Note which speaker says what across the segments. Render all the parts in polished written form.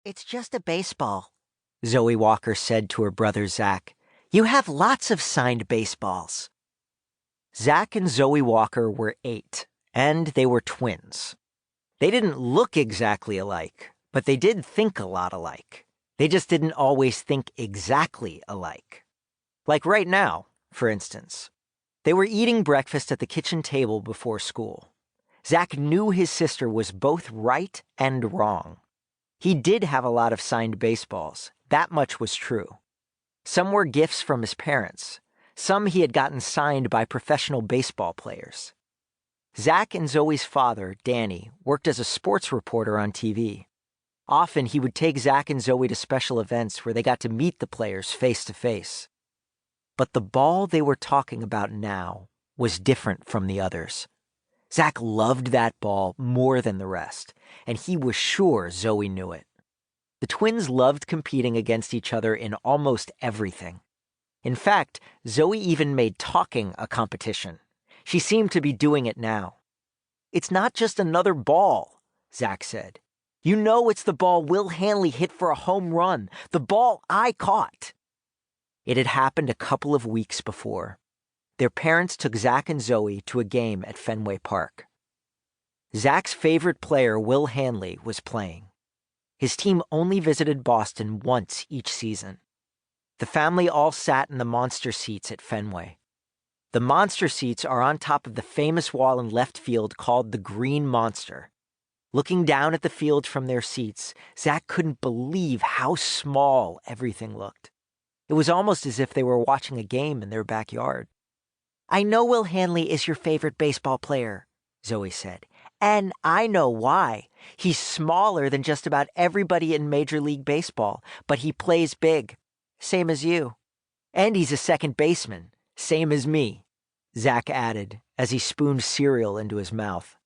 Speaker 1: It's just a baseball, Zoe Walker said to her brother Zach. You have lots of signed baseballs. Zach and Zoe Walker were 8, and they were twins. They didn't look exactly alike, but they did think a lot alike. They just didn't always think exactly alike. Like right now, for instance. They were eating breakfast at the kitchen table before school. Zach knew his sister was both right and wrong. He did have a lot of signed baseballs. That much was true. Some were gifts from his parents. Some he had gotten signed by professional baseball players. Zach and Zoe's father, Danny, worked as a sports reporter on TV. Often he would take Zach and Zoe to special events where they got to meet the players face to face. But the ball they were talking about now was different from the others. Zach loved that ball more than the rest, and he was sure Zoe knew it. The twins loved competing against each other in almost everything. In fact, Zoe even made talking a competition. She seemed to be doing it now. It's not just another ball, Zach said. You know it's the ball Will Hanley hit for a home run, the ball I caught. It had happened a couple of weeks before. Their parents took Zach and Zoe to a game at Fenway Park. Zach's favorite player, Will Hanley, was playing. His team only visited Boston once each season. The family all sat in the monster seats at Fenway. The monster seats are on top of the famous wall in left field called the Green Monster. Looking down at the field from their seats, Zach couldn't believe how small everything looked. It was almost as if they were watching a game in their backyard. I know Will Hanley is your favorite baseball player, Zoe said, and I know why. He's smaller than just about everybody in Major League Baseball, but he plays big, same as you. And he's a second baseman, same as me, Zach added as he spooned cereal into his mouth.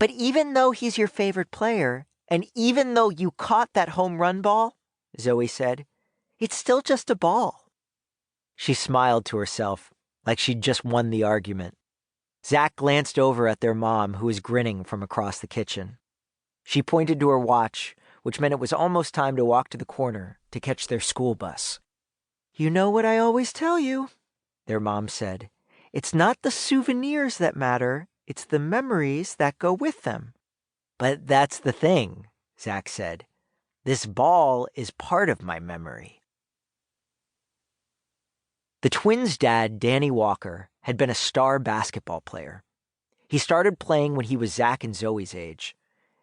Speaker 1: But even though he's your favorite player, and even though you caught that home run ball, Zoe said, it's still just a ball. She smiled to herself, like she'd just won the argument. Zach glanced over at their mom, who was grinning from across the kitchen. She pointed to her watch, which meant it was almost time to walk to the corner to catch their school bus. You know what I always tell you, their mom said. It's not the souvenirs that matter, it's the memories that go with them. But that's the thing, Zach said. This ball is part of my memory. The twins' dad, Danny Walker, had been a star basketball player. He started playing when he was Zach and Zoe's age.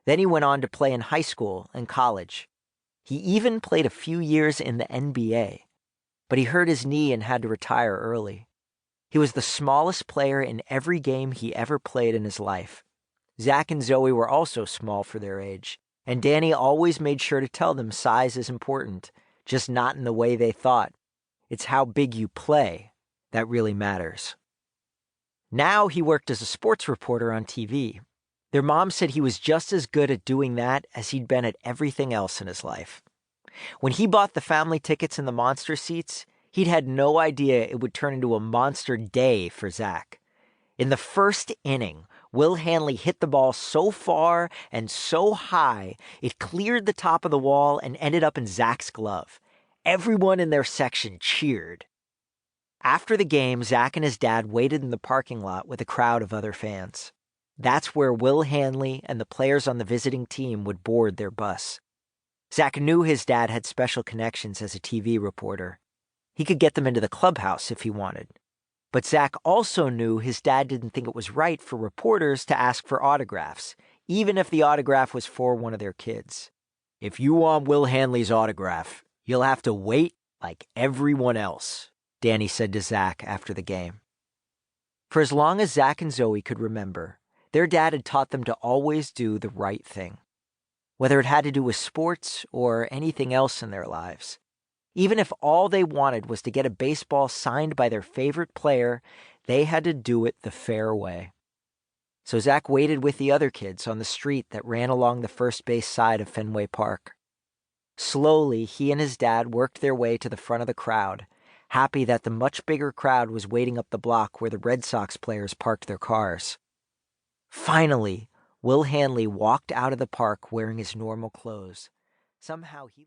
Speaker 1: Then he went on to play in high school and college. He even played a few years in the NBA, but he hurt his knee and had to retire early. He was the smallest player in every game he ever played in his life. Zach and Zoe were also small for their age, and Danny always made sure to tell them size is important, just not in the way they thought. It's how big you play that really matters. Now he worked as a sports reporter on TV. Their mom said he was just as good at doing that as he'd been at everything else in his life. When he bought the family tickets in the monster seats, he'd had no idea it would turn into a monster day for Zach. In the first inning, Will Hanley hit the ball so far and so high, it cleared the top of the wall and ended up in Zach's glove. Everyone in their section cheered. After the game, Zach and his dad waited in the parking lot with a crowd of other fans. That's where Will Hanley and the players on the visiting team would board their bus. Zach knew his dad had special connections as a TV reporter. He could get them into the clubhouse if he wanted. But Zach also knew his dad didn't think it was right for reporters to ask for autographs, even if the autograph was for one of their kids. If you want Will Hanley's autograph, you'll have to wait like everyone else, Danny said to Zach after the game. For as long as Zach and Zoe could remember, their dad had taught them to always do the right thing, whether it had to do with sports or anything else in their lives. Even if all they wanted was to get a baseball signed by their favorite player, they had to do it the fair way. So Zach waited with the other kids on the street that ran along the first base side of Fenway Park. Slowly, he and his dad worked their way to the front of the crowd, happy that the much bigger crowd was waiting up the block where the Red Sox players parked their cars. Finally, Will Hanley walked out of the park wearing his normal clothes. Somehow he